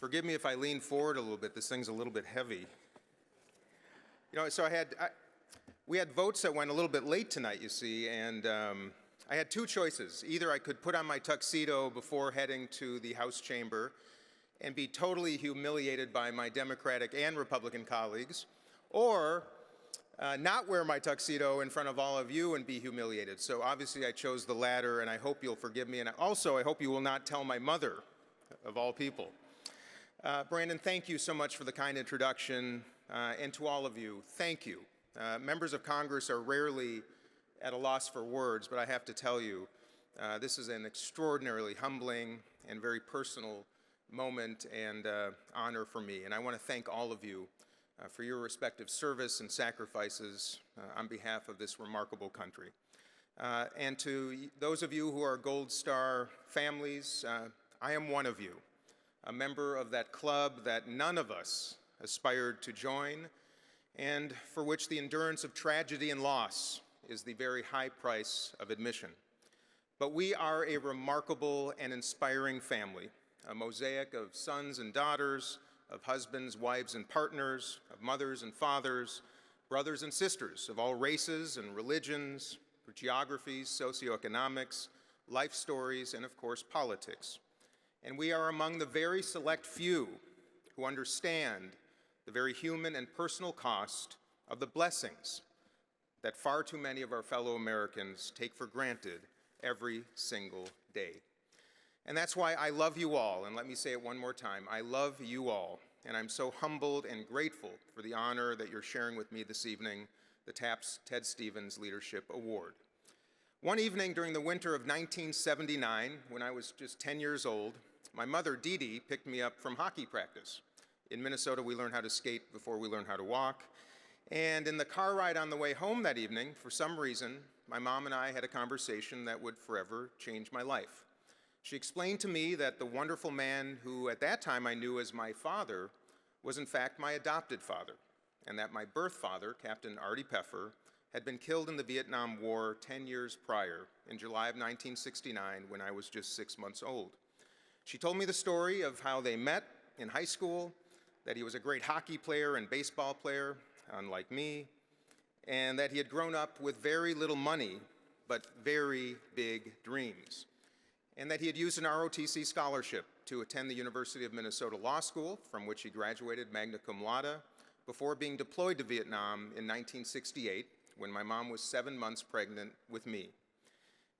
Forgive me if I lean forward a little bit. This thing's a little bit heavy. You know, so we had votes that went a little bit late tonight, you see, and I had two choices. Either I could put on my tuxedo before heading to the House chamber and be totally humiliated by my Democratic and Republican colleagues, or not wear my tuxedo in front of all of you and be humiliated. So obviously I chose the latter, and I hope you'll forgive me. And also, I hope you will not tell my mother, of all people. Brandon, thank you so much for the kind introduction, and to all of you, thank you. Members of Congress are rarely at a loss for words, but I have to tell you, this is an extraordinarily humbling and very personal moment and honor for me. And I want to thank all of you for your respective service and sacrifices on behalf of this remarkable country. And to those of you who are Gold Star families, I am one of you, a member of that club that none of us aspired to join, and for which the endurance of tragedy and loss is the very high price of admission. But we are a remarkable and inspiring family, a mosaic of sons and daughters, of husbands, wives, and partners, of mothers and fathers, brothers and sisters of all races and religions, geographies, socioeconomics, life stories, and of course, politics. And we are among the very select few who understand the very human and personal cost of the blessings that far too many of our fellow Americans take for granted every single day. And that's why I love you all, and let me say it one more time, I love you all, and I'm so humbled and grateful for the honor that you're sharing with me this evening, the TAPS Ted Stevens Leadership Award. One evening during the winter of 1979, when I was just 10 years old, my mother, Dee Dee, picked me up from hockey practice. In Minnesota, we learn how to skate before we learn how to walk. And in the car ride on the way home that evening, for some reason, my mom and I had a conversation that would forever change my life. She explained to me that the wonderful man who at that time I knew as my father was in fact my adopted father, and that my birth father, Captain Artie Pfefer, had been killed in the Vietnam War 10 years prior, in July of 1969, when I was just 6 months old. She told me the story of how they met in high school, that he was a great hockey player and baseball player, unlike me, and that he had grown up with very little money, but very big dreams, and that he had used an ROTC scholarship to attend the University of Minnesota Law School, from which he graduated magna cum laude, before being deployed to Vietnam in 1968, when my mom was 7 months pregnant with me.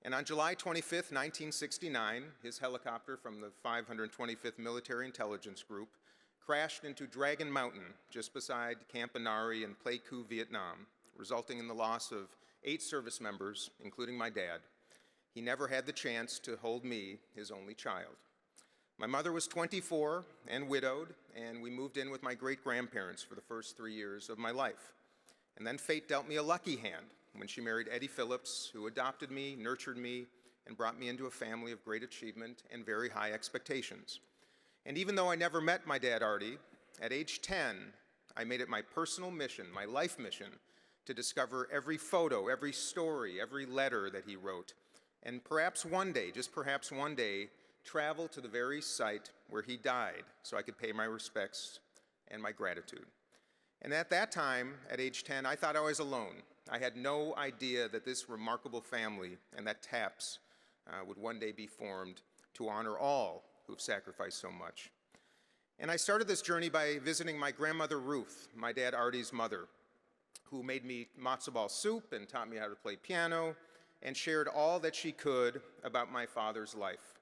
And on July 25th, 1969, his helicopter from the 525th Military Intelligence Group crashed into Dragon Mountain, just beside Camp Anari in Pleiku, Vietnam, resulting in the loss of 8 service members, including my dad. He never had the chance to hold me, his only child. My mother was 24 and widowed, and we moved in with my great-grandparents for the first 3 years of my life. And then fate dealt me a lucky hand when she married Dean Phillips, who adopted me, nurtured me, and brought me into a family of great achievement and very high expectations. And even though I never met my dad, Artie, at age 10, I made it my personal mission, my life mission, to discover every photo, every story, every letter that he wrote, and perhaps one day, just perhaps one day, travel to the very site where he died so I could pay my respects and my gratitude. And at that time, at age 10, I thought I was alone. I had no idea that this remarkable family and that TAPS would one day be formed to honor all who've sacrificed so much. And I started this journey by visiting my grandmother Ruth, my dad Artie's mother, who made me matzo ball soup and taught me how to play piano and shared all that she could about my father's life.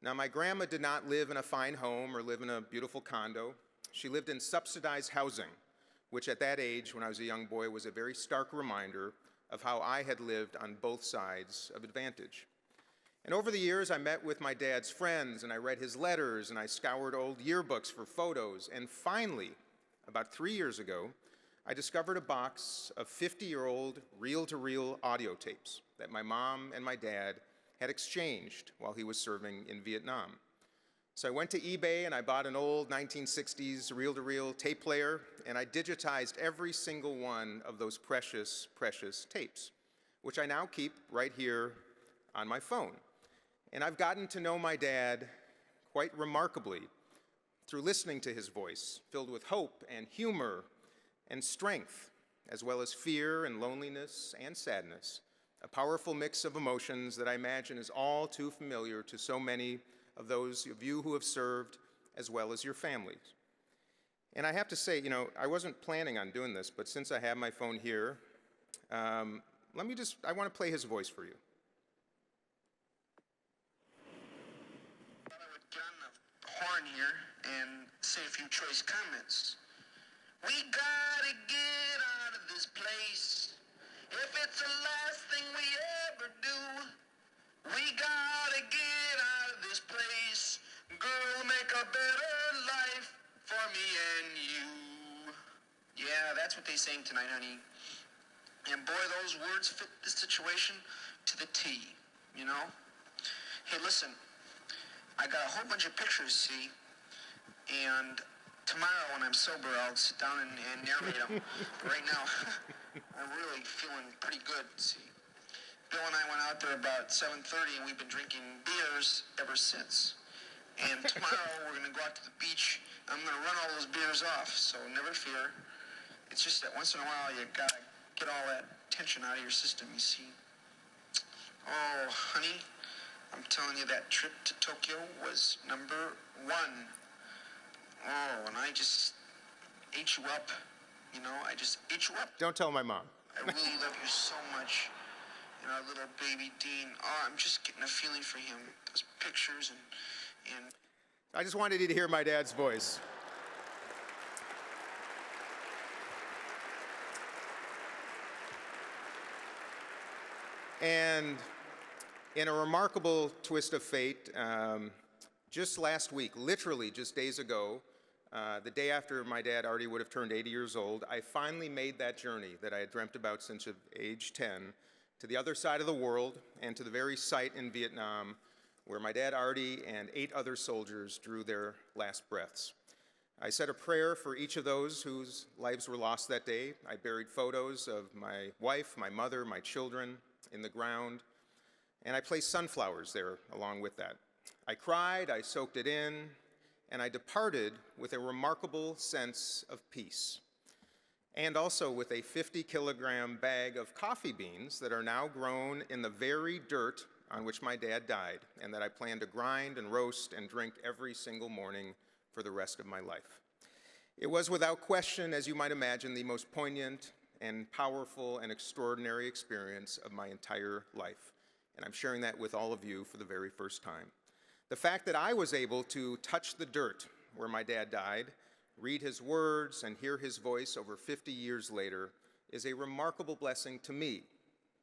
Now, my grandma did not live in a fine home or live in a beautiful condo. She lived in subsidized housing, which at that age, when I was a young boy, was a very stark reminder of how I had lived on both sides of advantage. And over the years, I met with my dad's friends, and I read his letters, and I scoured old yearbooks for photos, and finally, about 3 years ago, I discovered a box of 50-year-old reel-to-reel audio tapes that my mom and my dad had exchanged while he was serving in Vietnam. So I went to eBay and I bought an old 1960s reel-to-reel tape player, and I digitized every single one of those precious, precious tapes, which I now keep right here on my phone. And I've gotten to know my dad quite remarkably through listening to his voice, filled with hope and humor and strength, as well as fear and loneliness and sadness, a powerful mix of emotions that I imagine is all too familiar to so many of those of you who have served, as well as your families. And I have to say, I wasn't planning on doing this, but since I have my phone here, I want to play his voice for you. I would get on the horn here and say a few choice comments. We gotta get out of this place. If it's the last thing we ever do, we gotta get out of this place. Girl, make a better life for me and you. Yeah, that's what they sang tonight, honey. And boy, those words fit the situation to the T, Hey, listen, I got a whole bunch of pictures, see? And tomorrow when I'm sober, I'll sit down and narrate them. But right now, I'm really feeling pretty good, see? Bill and I went out there about 7:30, and we've been drinking beers ever since. And tomorrow, we're going to go out to the beach. I'm going to run all those beers off, so never fear. It's just that once in a while, you got to get all that tension out of your system, you see. Oh, honey, I'm telling you, that trip to Tokyo was number one. Oh, and I just ate you up, I just ate you up. Don't tell my mom. I really love you so much. And our little baby Dean, I'm just getting a feeling for him. Those pictures and I just wanted you to hear my dad's voice. And in a remarkable twist of fate, just last week, literally just days ago, the day after my dad Artie would have turned 80 years old, I finally made that journey that I had dreamt about since age 10 to the other side of the world and to the very site in Vietnam where my dad Artie and 8 other soldiers drew their last breaths. I said a prayer for each of those whose lives were lost that day. I buried photos of my wife, my mother, my children in the ground, and I placed sunflowers there along with that. I cried, I soaked it in, and I departed with a remarkable sense of peace, and also with a 50-kilogram bag of coffee beans that are now grown in the very dirt on which my dad died, and that I plan to grind and roast and drink every single morning for the rest of my life. It was without question, as you might imagine, the most poignant and powerful and extraordinary experience of my entire life, and I'm sharing that with all of you for the very first time. The fact that I was able to touch the dirt where my dad died, read his words, and hear his voice over 50 years later is a remarkable blessing to me.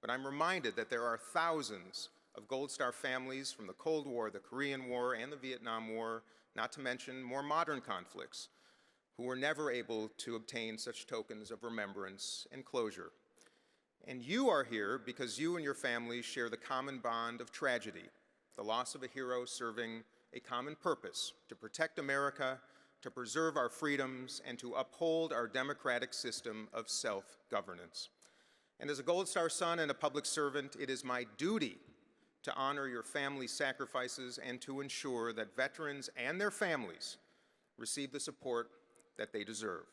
But I'm reminded that there are thousands of Gold Star families from the Cold War, the Korean War, and the Vietnam War, not to mention more modern conflicts, who were never able to obtain such tokens of remembrance and closure. And you are here because you and your families share the common bond of tragedy, the loss of a hero serving a common purpose, to protect America, to preserve our freedoms, and to uphold our democratic system of self-governance. And as a Gold Star son and a public servant, it is my duty to honor your family's sacrifices and to ensure that veterans and their families receive the support that they deserve.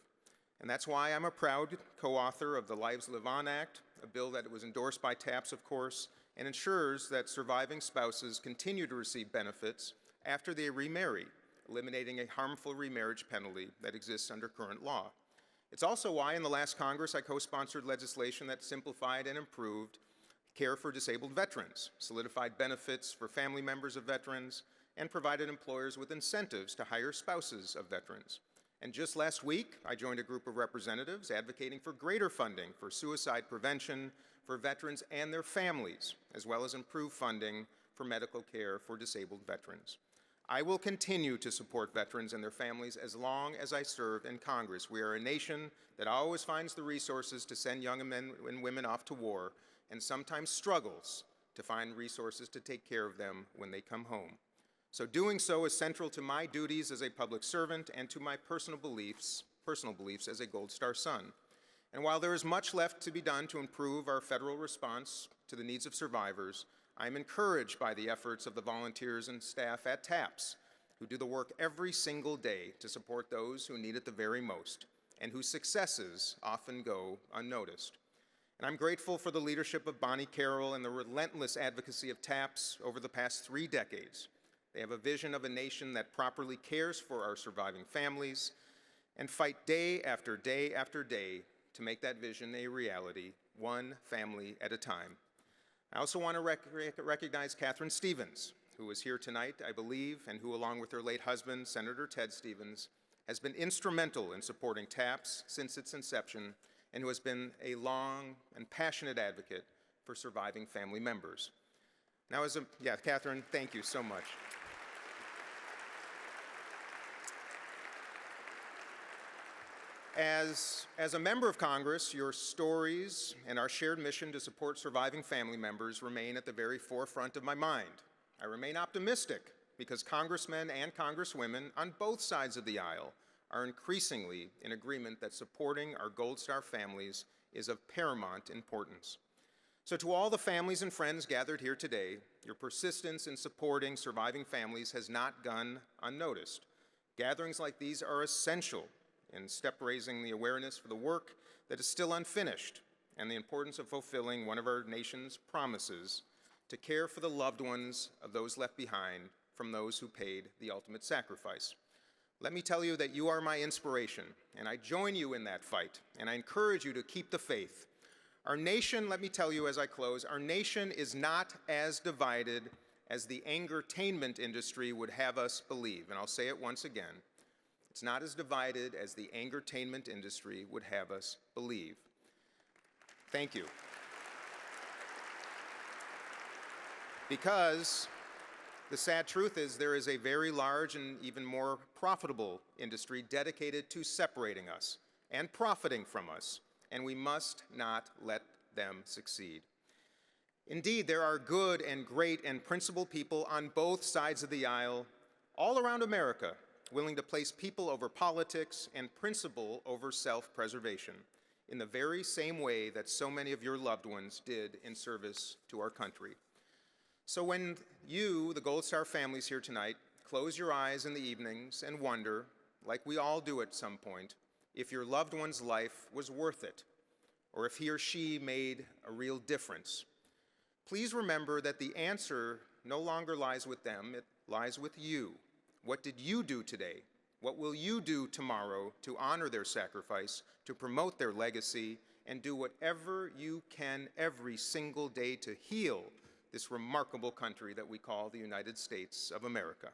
And that's why I'm a proud co-author of the Lives Live On Act, a bill that was endorsed by TAPS, of course, and ensures that surviving spouses continue to receive benefits after they remarry, eliminating a harmful remarriage penalty that exists under current law. It's also why in the last Congress I co-sponsored legislation that simplified and improved care for disabled veterans, solidified benefits for family members of veterans, and provided employers with incentives to hire spouses of veterans. And just last week, I joined a group of representatives advocating for greater funding for suicide prevention for veterans and their families, as well as improved funding for medical care for disabled veterans. I will continue to support veterans and their families as long as I serve in Congress. We are a nation that always finds the resources to send young men and women off to war, and sometimes struggles to find resources to take care of them when they come home. So doing so is central to my duties as a public servant and to my personal beliefs as a Gold Star son. And while there is much left to be done to improve our federal response to the needs of survivors, I'm encouraged by the efforts of the volunteers and staff at TAPS, who do the work every single day to support those who need it the very most, and whose successes often go unnoticed. And I'm grateful for the leadership of Bonnie Carroll and the relentless advocacy of TAPS over the past 3 decades. They have a vision of a nation that properly cares for our surviving families and fight day after day after day to make that vision a reality, one family at a time. I also want to recognize Catherine Stevens, who is here tonight, I believe, and who, along with her late husband, Senator Ted Stevens, has been instrumental in supporting TAPS since its inception, and who has been a long and passionate advocate for surviving family members. Now, Catherine, thank you so much. As a member of Congress, your stories and our shared mission to support surviving family members remain at the very forefront of my mind. I remain optimistic because congressmen and congresswomen on both sides of the aisle are increasingly in agreement that supporting our Gold Star families is of paramount importance. So to all the families and friends gathered here today, your persistence in supporting surviving families has not gone unnoticed. Gatherings like these are essential in raising the awareness for the work that is still unfinished and the importance of fulfilling one of our nation's promises to care for the loved ones of those left behind from those who paid the ultimate sacrifice. Let me tell you that you are my inspiration, and I join you in that fight, and I encourage you to keep the faith. Our nation, let me tell you as I close, our nation is not as divided as the angertainment industry would have us believe, and I'll say it once again. It's not as divided as the angertainment industry would have us believe. Thank you. Because the sad truth is there is a very large and even more profitable industry dedicated to separating us and profiting from us, and we must not let them succeed. Indeed, there are good and great and principled people on both sides of the aisle all around America willing to place people over politics and principle over self-preservation in the very same way that so many of your loved ones did in service to our country. So when you, the Gold Star families here tonight, close your eyes in the evenings and wonder, like we all do at some point, if your loved one's life was worth it, or if he or she made a real difference, please remember that the answer no longer lies with them, it lies with you. What did you do today? What will you do tomorrow to honor their sacrifice, to promote their legacy, and do whatever you can every single day to heal this remarkable country that we call the United States of America?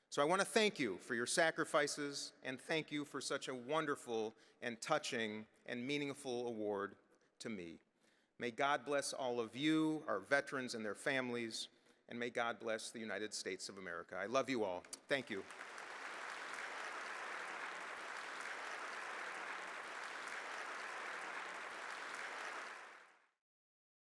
So I want to thank you for your sacrifices and thank you for such a wonderful and touching and meaningful award to me. May God bless all of you, our veterans and their families, and may God bless the United States of America. I love you all. Thank you.